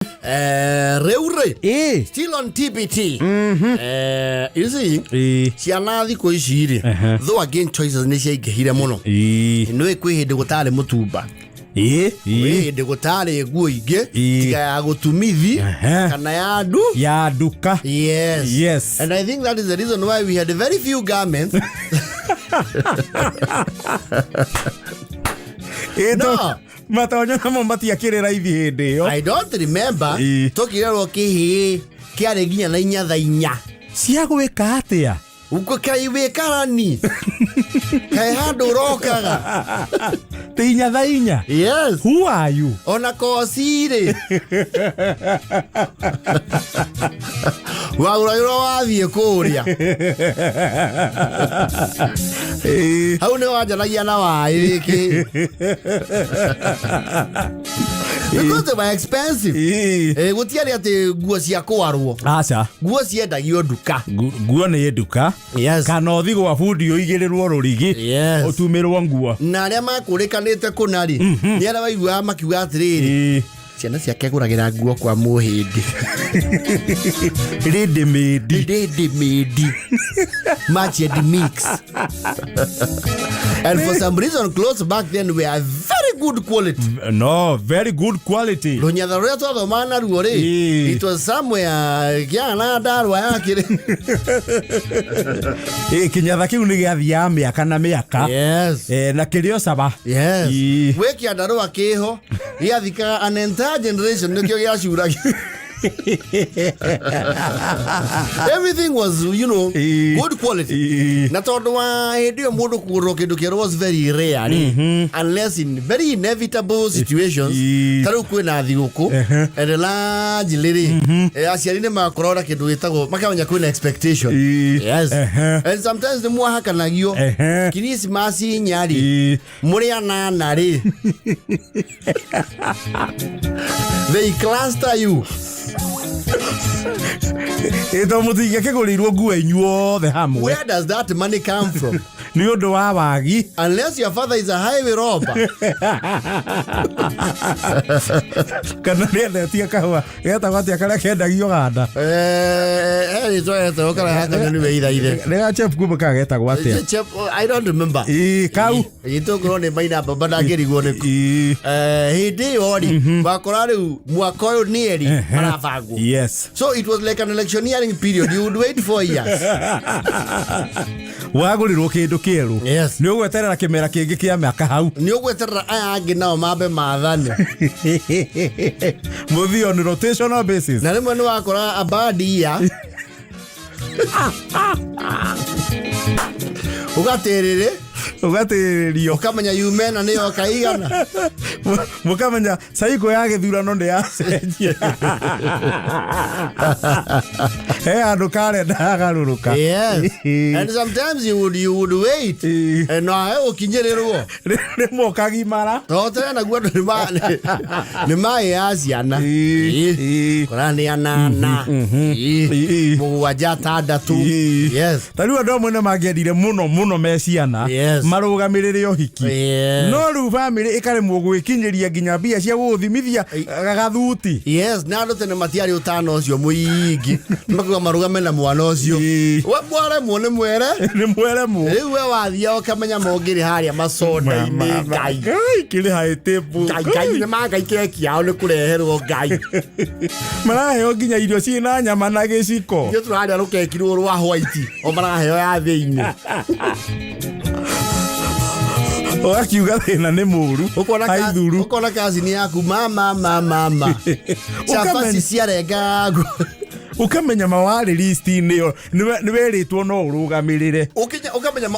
Reure. Still on TBT. You see, ciana thiko ici ri. Though again choices ni cia ingehire muno. No ikwi hindi gutari mutumba. Hindi gutari nguo ingi tiga ya gutumithi kana ya duka. Yes. And I think that is the reason why we had very few garments. No. Matonyo na mati akirira ithi hindi yo. I don't remember. Tokirero kihi kiare ginya na inya tha inya. Cia gwika atia? Uko kai wekarani. Kai handu rokaga. Te inya tha inya? Yes. Who are you? Ona kosire. Waurayro wathie kuria. Hau ne wajanagia na wai wiki. Because they were expensive. Gutiari ati nguo cia kwarwo. Acha. Nguo ciendagio nduka. Nguo ni nduka. Yes. Kana uthi gwa bundi uigirirwo rurigi. Yes. Utumirwo nguo. Na aria makurikanite kunari. Ni aria waigua makiuga atiriri. Ciana ciake guragira nguo kwa muhindi. Ready made. Match and mix. And for some reason clothes back then were very good quality. No, very good quality. Lonya the rest of the man it was somewhere kiana darwa yake. Kinyatha kiu ni giathia miaka na miaka. Yes. Na kirio saba. Yes. We kiandarwa kiho giathika an entire generation nikyo giacuraga. Everything was, good quality. Na tondu wa ndio mundu kugurwo kindu kero was very rare, unless in very inevitable situations. Taru kwina thiguku and large lady aciari ne makorora kindu gitagwo makamenya kwina expectation. Yes. And sometimes the more hakanagio Christmas nyari muri anana ri they cluster you. Eto mutinga kigurirwo nguo inyuo the hamwe. Where does that money come from? Ni undu wa wagi. Unless your father is a highway robber. Kana nende tia kahwa eta gati akara kendagio ganda. Eto okara haka ni weira ire. Nega chef kubuka geta gwate. Chef I don't remember. Kau. Ito grone maina baba na gerigwo ne. Hindi ori bakora riu mwaka uyu ni eri marabangu. Yes. So it was like an electioneering period. You would wait 4 years. Wagurirwo kindu kieru. Yes. Ni ugweterera kimera kingi kia miaka hau. Ni ugweterera aya angi nao mabe maathane. Muthi on rotational basis. Na rimwe ni wakora abadi ya. Ugatiriri ukamenya yumena ni yokaigana. Mukamenya saiko ya githurano ndi yacenjia. Andu kare ndagaruruka. Yes. And sometimes you would wait. And no ukinyerirwo. Rimo kagimara. Totere na gwa ni mai asiana. Korani anana. Mugwaja tandatu. Yes. Tariu andu amwe ne magiendire muno meciana. Yes. Marugamirire ohiki. No ru family ikaremwo gwikinyiria ginya bia cia guthimithia gathuti. Yes, na ndo tene matiari utano ucio muingi. Makuga marugame na mwana ucio. We mware muone mwere. Ni mwere mu. Riu we wathia ukamenya mongiri haria masoda ini ngai. Kiri haitebu. Ngai ni magai keki yao ni kureherwo ngai. Maraheo ginya irio cina nyama na giciko. Ndio turaria rukekirwo rwa white. O maraheo ya thiini. Oakiuga thina ni muru. Haithuru. Ukona kazi ni yaku mama. Chapati ciarengago. Ukamenya mawari list niyo ni weritwo no urugamirire. Ukamenya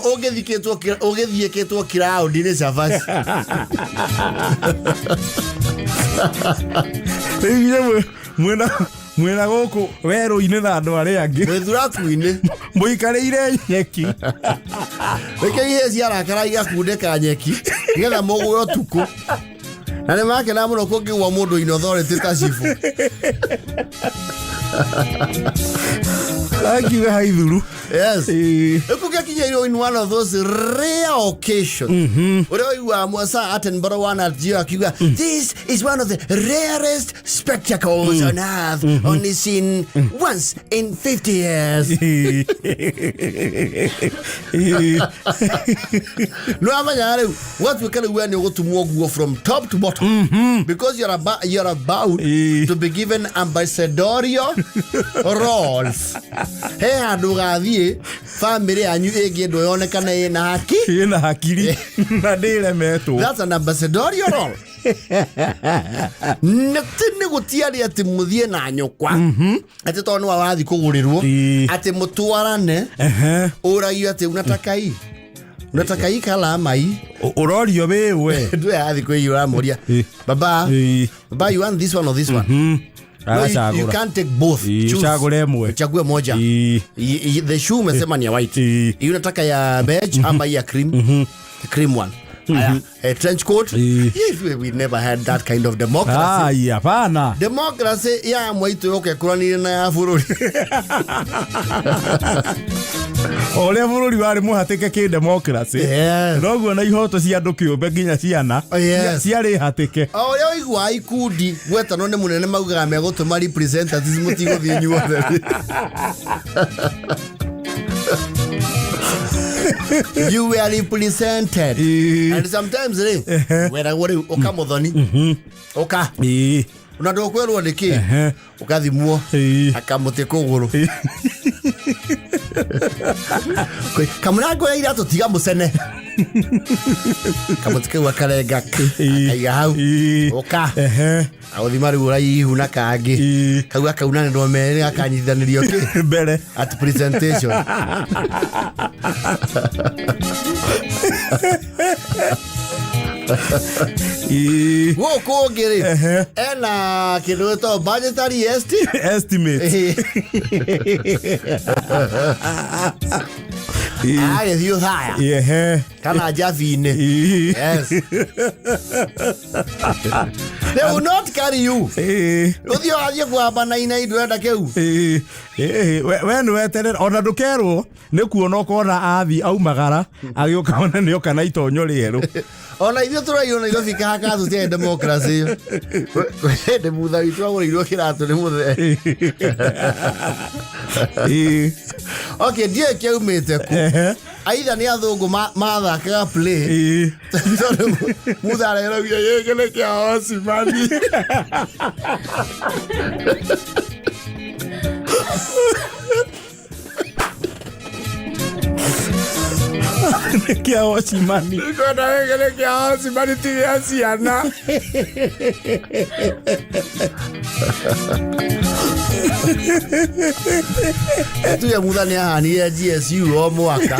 ugithieketwo crowd ni chapati. Mwena goko weru-ini na andu aria angi wethuraku-ini muikarire nyeki reke ihe ciarakara igakundeka nyeki nigetha mugwe utuku na ni makena muno kungigwa mundu in authority ta cibu akiuga haithuru. Yes. Ekuge Niakinya in one of those rare occasions. This is one of the rarest spectacles on earth, only seen once in 50 years. No, what we can wear you go to go from top to bottom because you're about to be given ambassadorial roles. Hey, Adugavi, family, and you again, we only can in a haki. That's an ambassadorial role. Natine gutiari ati muthie na nyukwa ati tonu wathi kugurirwo ati mutwarane uragio ati unataka hii kala mai urorio wewe ndwe athi kwiyura muria baba you want this one or this one. No, you can't take both. Chague moja. The shoe umesema ni ya white. Unataka ya beige ama ya cream? Cream one. A trench coat. We never had that kind of democracy. Hapana. Democracy ya mwaitu yoke kurani na ya fururi. Ole fururi wari muhatike ki democracy. Noguo na ihoto cia andu kiumbe nginya ciana. Ciari hatike. Ole oigwa ikundi gweta no ne munene maugaga megutuma representatives mutigothie nyuothe. You were represented. And sometimes when I worry okamothoni oka unado kwerwo ndiki ukathimwo akamuti kuguru kamurago ya irato tiga musene kamutike wakarenga akaiga hau oka authimari urai huna kangi kauga kauna ndo mere akanyithanirio ki mbere at presentation. Woko gere ena kido to budgetary estimate you hire. Kana javine. Yes. They will not carry you. Uthio aje kwa bana ina idwenda keu. When we tell ona ndukero ne kuona kona athi aumagara agioka ona ne okana itonyo rieru. Ona ithio turaiona igofika haka tutie democracy. De mutha witu aguriro kiratu ni muthe. Okay, die kiumite ku. Aitha ni athungu mathakaga play. Mutha rero yegele kia hosi mani. Kia hosi mani. Kona yegele kia hosi mani tivi asiana. Tu ya mutha ni ahani ya GSU o mwaka.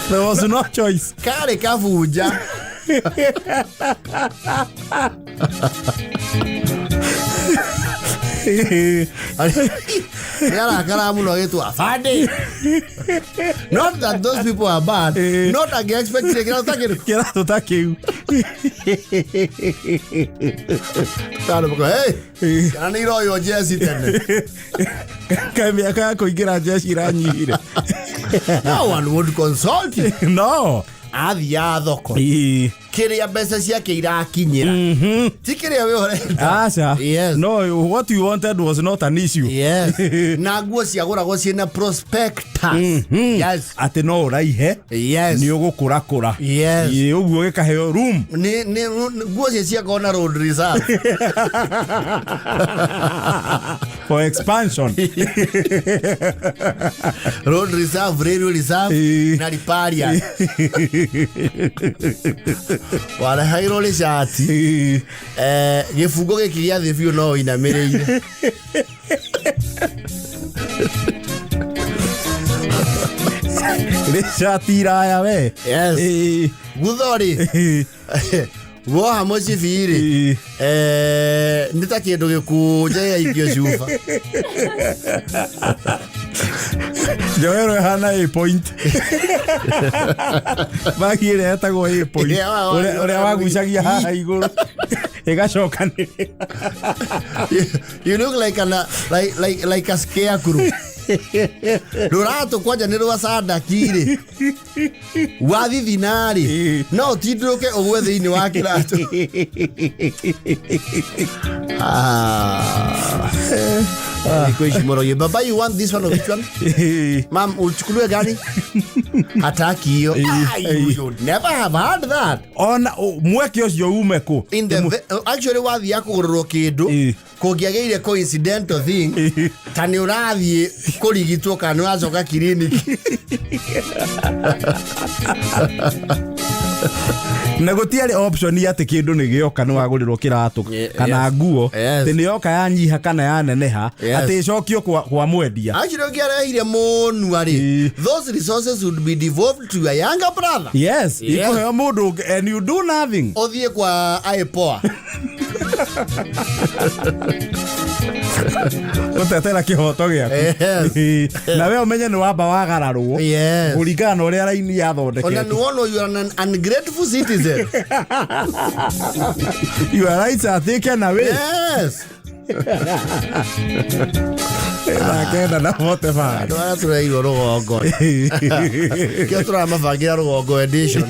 There was no choice. Kare kavuja. Not that those people are bad. Not against you. Hey, I need all your Jesse Tene. No one would consult you. No. Athia thoko kiria mbeca ciake irakinyira tikiria we orenda acha. Yes. No, what you wanted was not an issue. Yes. Na nguo ciaguragwo ciina prospectus. Yes. Ati no raihe. Yes. Ni ugukura kura. Yes. Uguo gikaheo room. Ni nguo ciagwo na road reserve. For expansion. Road reserve, railway reserve, na riparia. Wala hairo le shati. Gifungo giki gya thi biu no inamereire. Le shati raya we. Yes. Guthori. Wo hamochi firi. Nitaki ndo gikuja ya igio shufa. Joero hana a point. Bakire etagwo a point. Ore wagucagia haha iguru. You look like a scarecrow. Lurato kwaja nirwa sada kire. Wathi thinari. No tidroke ogwe thiini wa kirato. Baba, you want this one or which one? Ma'am, uchukulue gani? Hataki hiyo. You never have heard that. Ona mweke ucio umeko. In the actually wathi yakugururwo kindu kugiageire coincidental thing tani urathie kurigitwo kana uracoka kiriniki. Na gutiari option ya ati kindu ni gioka ni wagurirwo kiratu kana nguo tini yoka yanyiha kana yaneneha ati icokio kwa mwendia. Actually ngiarehire monu ari those resources would be devolved to a younger brother. Yes, iko mundu and you do nothing. Othie kwa aipoa. Utetera kihoto giaku na we umenye ni wamba wagararwo kuringana uria raini yathondeketwo. Ona nuono you are an ungrateful citizen. Your rights are taken away. Yes. Kenda na mote fa. Ndio tureiro rugongo. Kio turamafangira rugongo edition.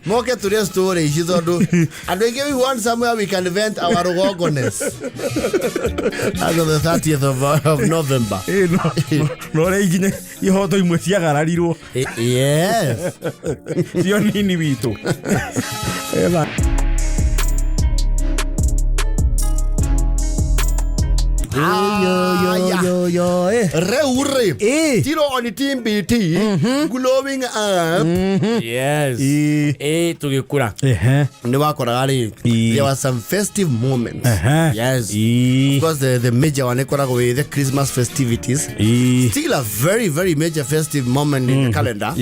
Moke turia story ici tondu and we give one somewhere we can event our rugongoness. As on the 30th of November. No reiginye ihoto imwe ciagararirwo. Yes. Cio nini witu. Yo. Reure. Tiro on the team BT. Glowing up. Yes. Tugikura. There was some festive moments. Yes. Because the major one with the Christmas festivities. Still a very, very major festive moment in the calendar.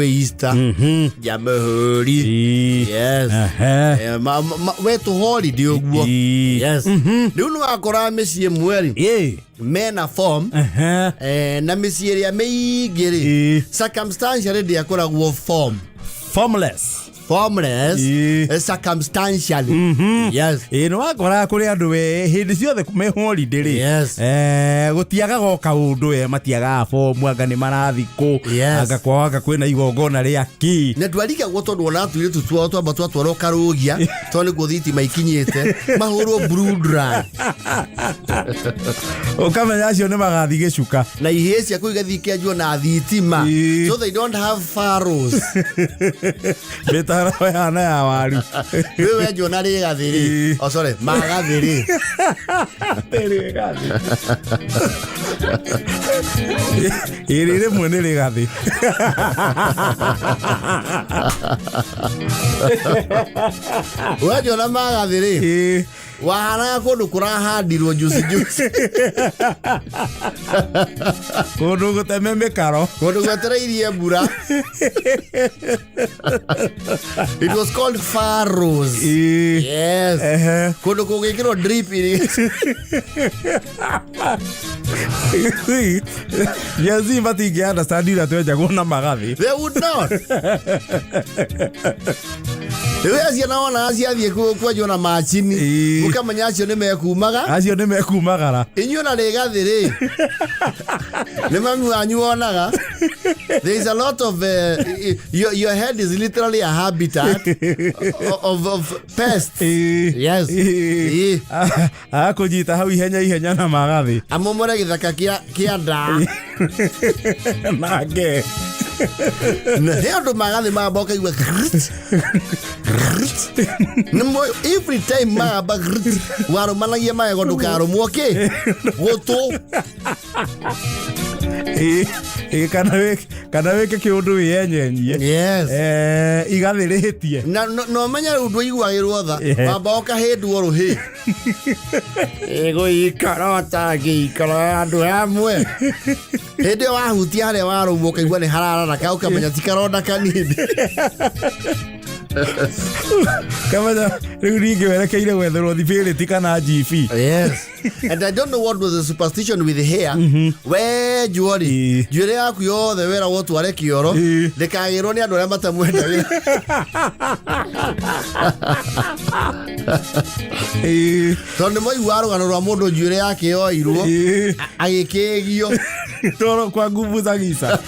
Easter. Jamahuri. Yes. Where to holiday. Yes. Do you akora mesie mweri men a form na mesie ya meigere circumstantially they akora go formless circumstantially. Yes. No akora kuri andu we hindi ciothe me holiday ri gutiaga goka undu matiaga form anga ni marathiko anga kwaga kwina igongona ria ki na twalika gotondu ona tuire tutuo twamba twatwaro karugia toni guthiti maikinyete mahurwo blue dry ukamenya acio ni magathi gicuka na ihesi ya kuigathi kianjwo na thitima so they don't have furrows. Ana ya waru wewe jona ri gathiri sorry magathiri tere gathi iri mwene ri gathi wewe jona magathiri wahana kundu kurahandirwo juice kundu guteme mikaro kundu gwetereirie mbura. It was called furrows. Yes. Kundu kugikirwo drip irrigation. Yazi bati understand that weja gona magathi. They would not. Ewe acia naona acia thie kwajwo na machini ukamenya acio ni mekumagara inyo na regathiri ni mami wanyu onaga there is a lot of your head is literally a habitat of pests. Yes. Akujita hau ihenya na magathi amomore githaka kia nda nage Heo ndo magathi maboka iwa every time maba waro managia maego ndukaro mwoke goto kana weke kiundu yenyenyie. Yes. Igathiritie no menya undu igwagirwo tha maboka hindu ruhi ego ikara tagi ikara andu amwe hindi wahutia hare warumoka igwa ni harara na kauka menya tikaronda kanini Kama ringi werekeire wetherwo thibiriti kana GP. Yes. And I don't know what was the superstition with the hair. We juori. Juore yaku yothe wera wotu ware kioro. Ndikagirwo ni andu aria matamwenda wira. Tondu moi warugano rwa mundu juore yake yoirwo agikegio toro kwa nguvu za gisa.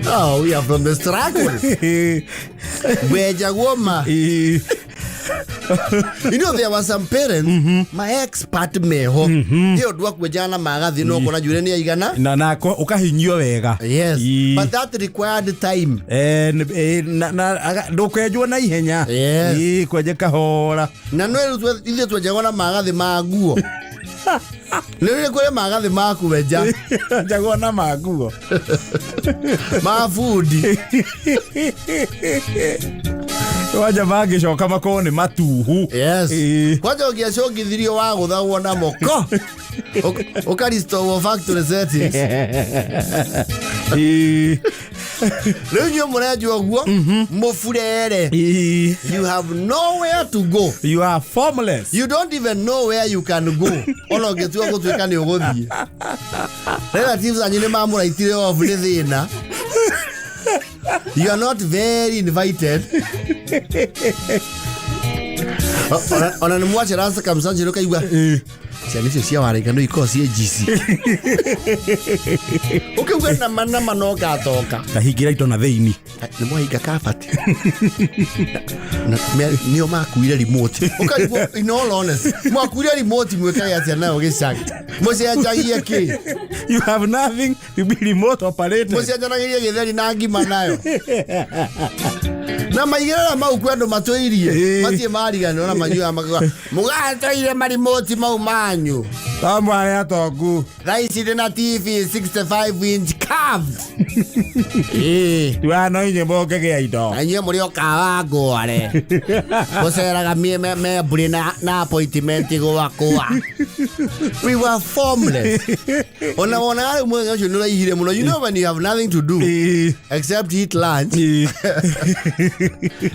Oh, we are from the struggle. Wejagoma. You know, there were some parents, my ex-part meho. They would work with Jana Magathi, no, kona jureni ya igana. Na ukahinyio wega. Yes. But that required time. Ndukejwa na ihenya. Yes. Kweje kahora. Na no ile twejagwa na magathi maguo. Nene kule magathi maku weja. Jagwa na maguo. Mafudi. Waja bagi shoka makone matuhu. Yes. Kwaja ukiashoki thirio wa guthawo na moko. Ukaristo factory settings. Renyo muraji oguo mofurere. You have nowhere to go. You are formless. You don't even know where you can go. Ono getua gutweka ni uguthie. Relatives anyine mamura itire off ni thina. You are not very invited. Ona ni mwache rasa kamsanje no kaigwa. Cianicio cia warigano ikosi GC. Ukigwenda manna manoga toka. Kahigira ito na theini. Ni mwahiga kabati. Nio makuire remote. Ukarigwo in all honest. Mwakuire remote mwekaga atia nayo gicagi. Mose ajagia ki. You have nothing to be remote operated. Mose ajanagiria githeri na ngima nayo. Na maigera mau kwendo matoirie. Matie marigano na majua makwa. Mugatoire marimoti mau manyu. Tamware atoku. Raisi na TV 65-inch curved. Tuano inye boke ge Indo. Anye muri okawago are. Boseraga me buri na appointment go wakwa. We were formless. Ona mwe nyo no ihire muno. You know when you have nothing to do except eat lunch.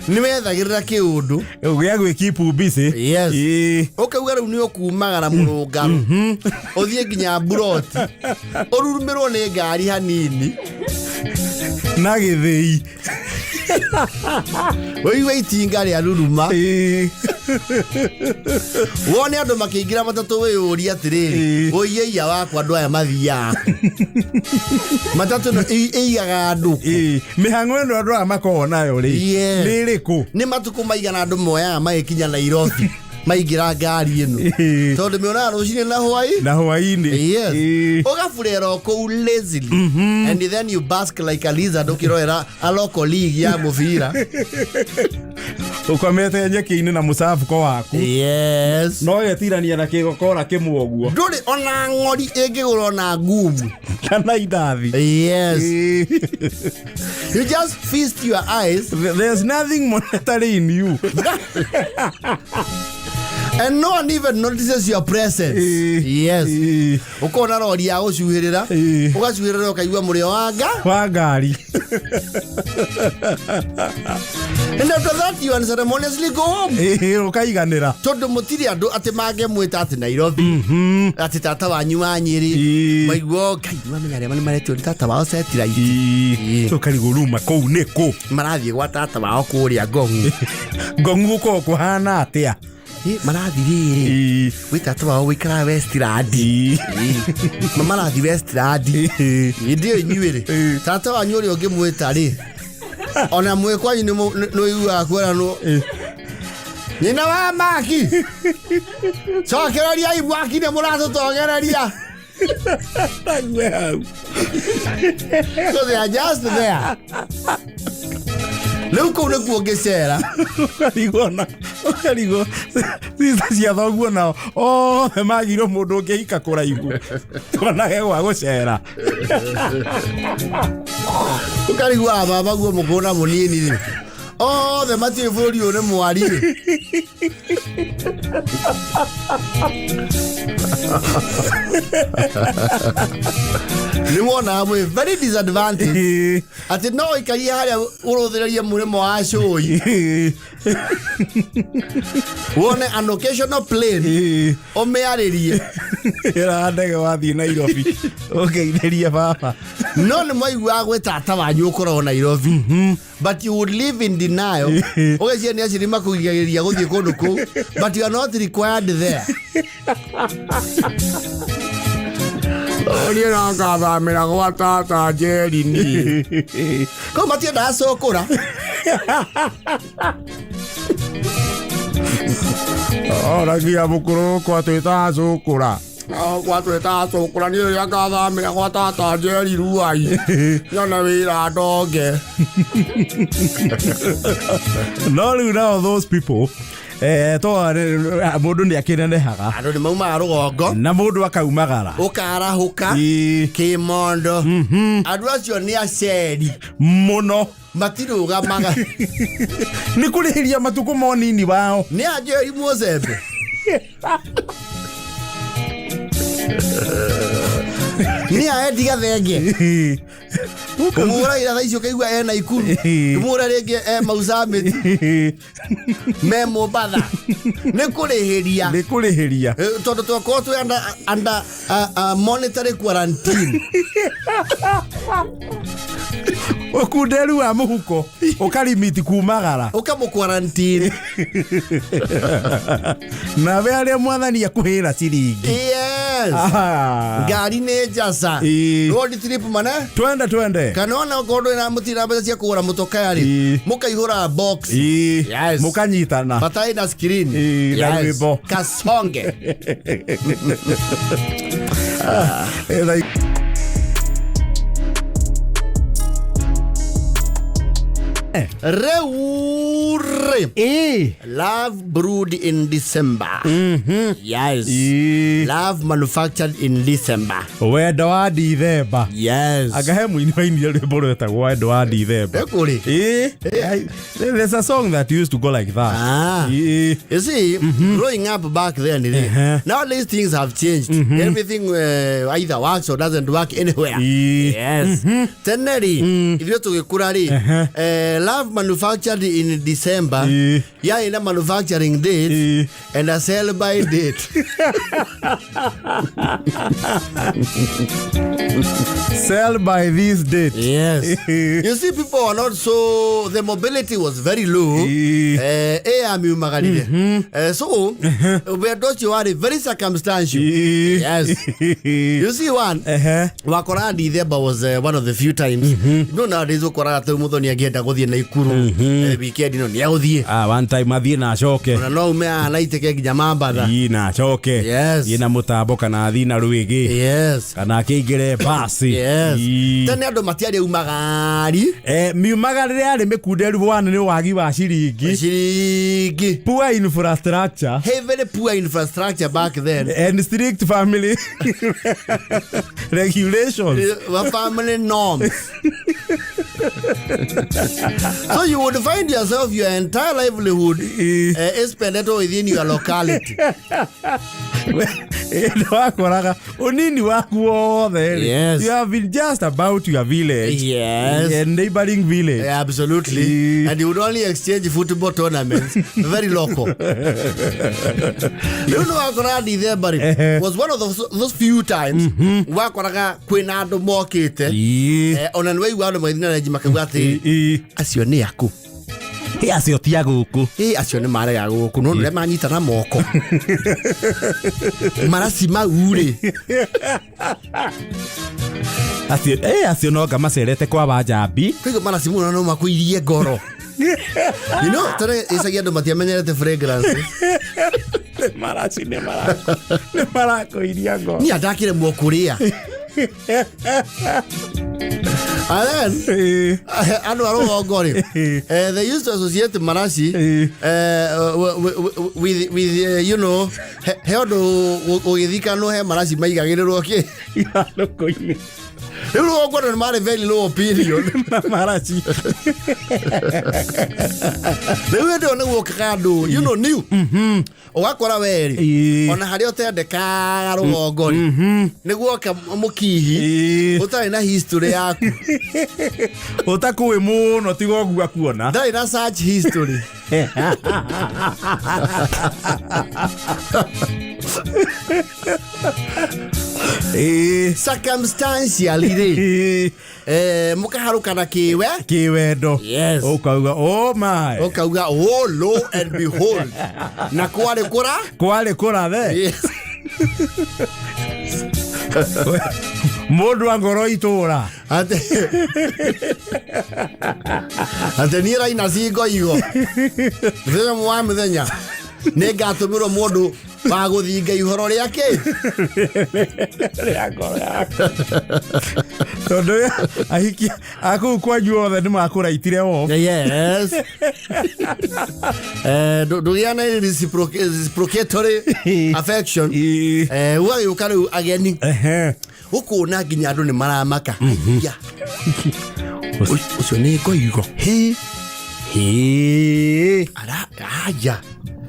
Nimethagira kiundu. Ugia gwikipu busy. Yes. Ukauga ru ni okumagara murungaro. Othie nginya buroti. Orurumirwo ni ngari hanini. Na githei. Wewe itinga ria ruruma. Wone andu makiingira matatu we uri atiriri. Oye iya wakwa andu aya mathia. Matatu no eigaga andu. Mihango eno andu aya makona yo ri. Niriku. Ni matuku maigana andu moya magikinya Nairobi. Maigira ngari ino. Tondu meona rucini na Hawaii. Yes. Ogafurera ko lazily. And then you bask like a lizard ukiroera a local league ya muvira. Ukamete nyeki-ini na musafuko waku. Yes. No yetirania na kigokora kimwoguo. Nduri ona ngori ingigurwo na ngumu. Kana idathi. Yes. You just feast your eyes. There's nothing monetary in you. And no one even notices your presence. Yes. Ukona rori ya gucuhirira. Ugacuhirira ukaigua murio wa ngari. And after that you unceremoniously go home. Ukaiganira. Tondu mutiri andu ati mage mwita ati Nairobi. Ati tata wanyu wa Nyeri. Maigwo kaigua menyare mani maretio tata wao setira iti. Ukariguruma kou neko. Marathie gwa tata wao kuria Ngongu. Ngongu ko kuhana atia. Marathiriri. Wita wao wikara Westland. Mama rathi Westland. Ndio inyuire. Tata wanyu uri ongimwita ri. Ona mwe kwanyu no iwa kwera no. Nina wa maki. Cokereria ibwaki ne muratotogereria. So they are just there. Leuko ne kuongecera. Ukarigo. Sisa cia thoguo nao. Oh, magiro mundu ngihika kuraigu. Twanage gwa gucera. Ukarigwa baba guo mukona munini ri. Oh, the matie buri one mwari ri. Nimona amwe very disadvantage. Ati no ikari haria urothereria murimo wa cui. Wone an occasional plane. Omearirie. Era ndege wathi Nairobi. Okay, theria baba. No ni mwaigua gwe tata wanyu ukorwo Nairobi. But you would live in denial. Ogecia ni acirima kugigagiria guthie kundu ku, but you are not required there. Oye na ngaba mera gwa tata jeri ni. Ko matia da sokora. Ora kia mukuru kwa twita sokora. Kwa twita sokora ni ya ngaba mera gwa tata jeri ruai. Yona wira doge. No, now those people mundu ni akinenehaga andu ni mauma rugongo na mundu akaumagara ukarahuka kimondo andu acio ni aceri muno matirugamaga ni kurihiria matuko monini wao ni ajeri mozembe ni aedi gathenge kumura ira thaicio kaigua ena ikuru kumura rege Mausameti memo batha ni kurihiria tondu twako tu under monetary quarantine okuderu wa muhuko ukalimiti kumagara ukamu quarantine na wale mwathani akuhira ciringi yes ngari ne jasa road trip mana twende kana ona gondo ina mutira mbeca cia kugura mutokari mukaihura box yes mukanyitana batai na screen yes kasonge Reure. Love brewed in December. Yes. Love manufactured in December. Wendo wa Dithemba. Yes. Agahe mwini wa India rwimbo rwetagwo wendo wa Dithemba. Ekuri. There's a song that used to go like that. You see, growing up back then, nowadays things have changed. Everything either works or doesn't work anywhere. Yes. Teneri, if you to Kurari, love manufactured in December, in a manufacturing date and a sell by date. Sell by this date. Yes. You see, people are not so, the mobility was very low. So, we those you are very circumstantial. Yes. You see one, Wakora Dithemba was one of the few times. No, nowadays, Wakora Muthoni agenda guthie na ikuru weekend no ni aguthie one time athie na acoke no ume anaiteke nginya mambatha na acoke ina mutambo kana athie na rwigi kana akingire basi tene andu matiari umagari miumagari ari mikunderu wana ni wagi wa ciringi poor infrastructure very poor infrastructure back then and strict family regulations family norms. So you would find yourself your entire livelihood spent within your locality. Unini waku wothe. You have been just about your village. And neighboring village. Absolutely. And you would only exchange football tournaments. Very local. You know Aguraga Dithemba was one of those few times Wakuraga kwina andu mokite ona nwe iwa andu maithina na jimakagwati acio ni aku acio ti aguku acio ni mare ya guku no nure manyita na moko marasi maure acio no ngamacerete kwa banjambi kwigo marasi muno no makuirie ngoro you know tare isagia andu matiamenyerete fragrance marasi ne marako iria ngoro ni adakire mukuria and then anu arogori they used to associate marasi with you know heodo ugithika no he marasi maigagirirwo ki lokoini Leo ngoro ni mare very low opinion. Marachi. Leo ndio nĩguo ndu you know new. Ugakora weri. Ona hari otendeka rugongori. Nĩguo mukihi. Utari na history yaku. Utakuwe muno tigo gua kuona. Ndari na search history. Circumstantially mukaharukana kiwendo. Yes. Ukauga oh my. Ukauga oh lo and behold. Na kwale kura the. Yes. Mundu angoro itura. Ate nira ina zigo igo. Mthenya mwa mthenya. Negatumiro mundu wa guthinga ihoro riake. Tondu ahiki aku kwaju othe ni makuraitire o. Yes. Do yana reciprocatory affection. Wa yukare ageni. Ukuna nginya andu ni maramaka. Ya. Ucio ni ngoigo. Ara aja.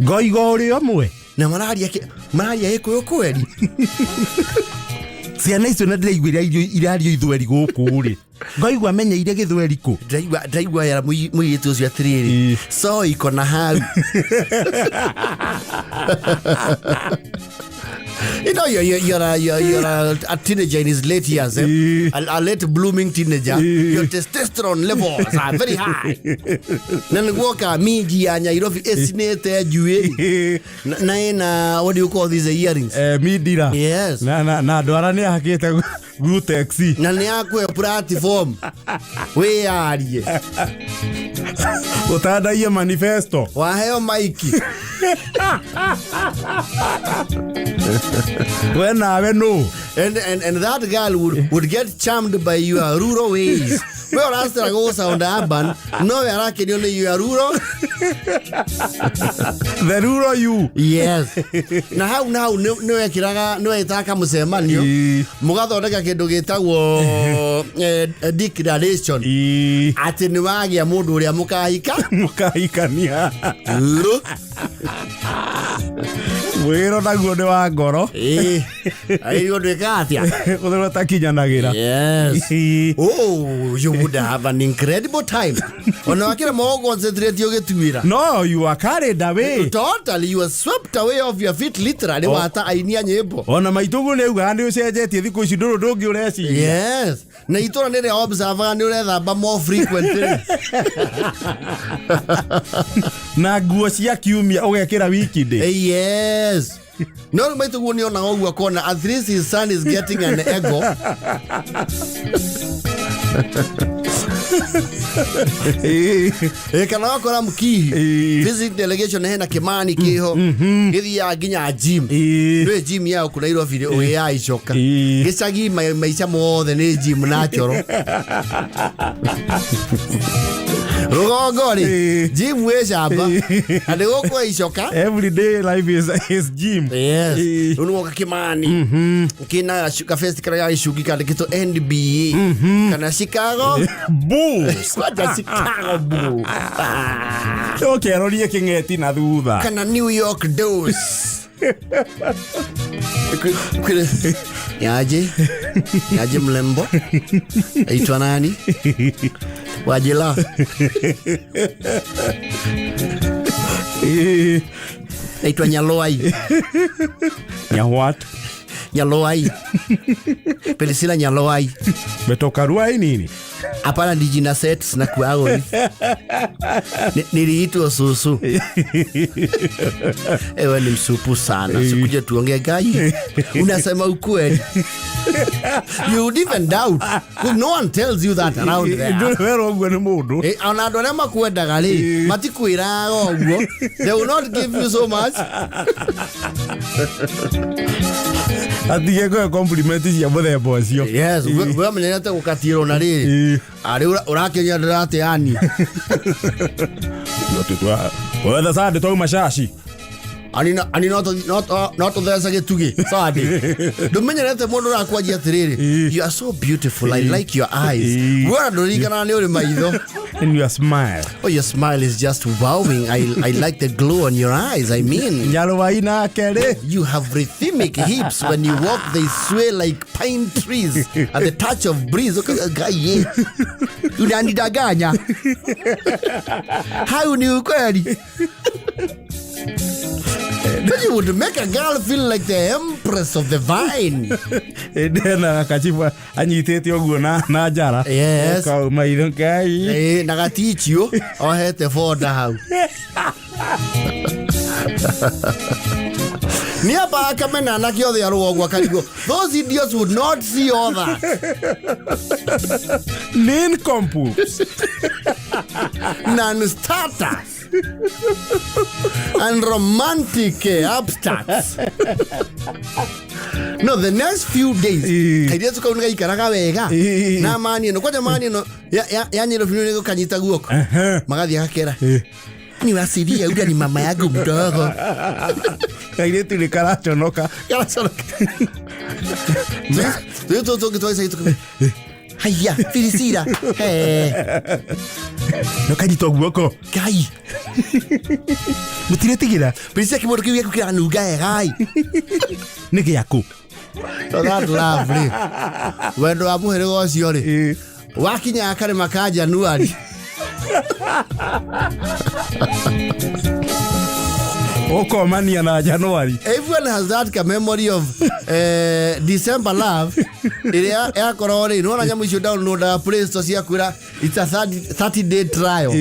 Ngoigo uri omwe. Na mararia ikuyo kweli. Ciana icio na ndiraigua irario ithweri guku ri. Ngoigua menya ire githweri ku. Ndiraigua ya muyitu ucio atiriri. So iko na hau. You know, you're a teenager in his late years, a late blooming teenager. Your testosterone levels are very high. Nanguoka miji ya Nairobi esinete juwe. Na what do you call these earrings? Midira. Yes. Na dwara ni hakete glutexi. Na ni akwe platform. We are ye. Utada ye manifesto. Waheo maiki. When I know. And that girl would get charmed by your rural ways. Well, as I go sound urban, no, I can only you are rural. The rural you. Yes. Now no ekiraga no etaka musemanyo. Mugathondeka kindu gitagwo declaration. Ati ni wagia mundu uria mukahikania. Wero naguo ni wa ngoro. Ayo ndikatia. Uthora takinyanagira. Yes. Oh, you would have an incredible time. Ona wakira mo concentrate yogituira. No, you are carried away. Totally, you are swept away off your feet literally. Wata ainia nyimbo. Ona maitugu ne uga ndi ucenjetie thiku ici nduru ndungi ureci. Yes. Na itora nene observe ni urethamba more frequently. Na nguo cia kiumia ugekira weekend. Yes. No maitugu ni ona ogwa kona at least his son is getting an ego. Kana wakora mukihi visit delegation hena Kimani kiho githia nginya gym nwe gym yao kuna iro video oya icoka gicagi maica mothe ni gym na choro rugongori gym we shamba ande goko icoka everyday life is gym. Yes unuka Kimani kina shuka festival ya ishuki kandikito NBA kana Chicago Bulls. Kwaja Chicago Bulls. Okay, rolie kingeti na thutha. Kana New York Dolls. Yaje mlembo. Aitwa nani? Wajela. Aitwa Nyaloai. What? Nyaloai. Pelisila Nyaloai. Metoka Ruai nini? Hapana dijina sets na kuago. Niliitwa Susu. Ewe ni msupu sana. Sikuja tuongea gai. Unasema ukweli. You would even doubt. No one tells you that around there. Wero ogwe ni mundu. Ona andũ arĩa makwendaga rĩ matikwĩraga ũguo. They will not give you so much. Atige kwa compliment cia muthemba ucio. Yes, we amenyete gũkatirwo na rĩrĩ. Ari urakenya ndirate yani. Notitwa. Wewe sasa ndio mashashi. ani not there's a getugi sadi domenyerete mundu rakwaji atiriri you are so beautiful I like your eyes wora ndorikana ni uri maitho and your smile your smile is just wowing I like the glow on your eyes I mean nyaruwaina kere you have rhythmic hips when you walk they sway like pine trees at the touch of breeze gaye unanidanganya how ni ukweli then you would make a girl feel like the empress of the vine. Dena kachifa anyitete oguo na njara. Yes. Ka maitho kai. Na gatichio ohete foda hau. Niaba kamena na kio the arogwa kaligo. Those idiots would not see all that. Nincompoops. Non-starters. And romantic upstarts. No, the next few days I just go GUIKARA wega na mani no kwaja mani no ya nyiro finu nego kanyita guoko magathi akera ni wasiria uda ni mama yangu mdogo kaire tu ni karachonoka tu kitoi haya filisira no kanyita guoko kai mutiretigira pesa kimodo kiwi kukira nuga gai nige yaku so that lovely wendo amuhere gocio ri wakinya akare makaja nuari okomania na January. Everyone has that memory of December love. Iria yakoro ri no na nyamu icio download Play Store cia kwira it's a 30-day trial.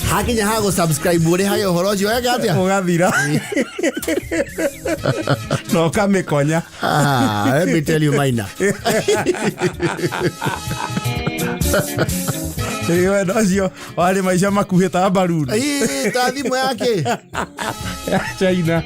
Hakinya hago subscribe uri hayo horo ucio wega atia ugathira no kamekonya let me tell you mine. Ewe docio wale maisha makuheta baruni ta thimu yake China.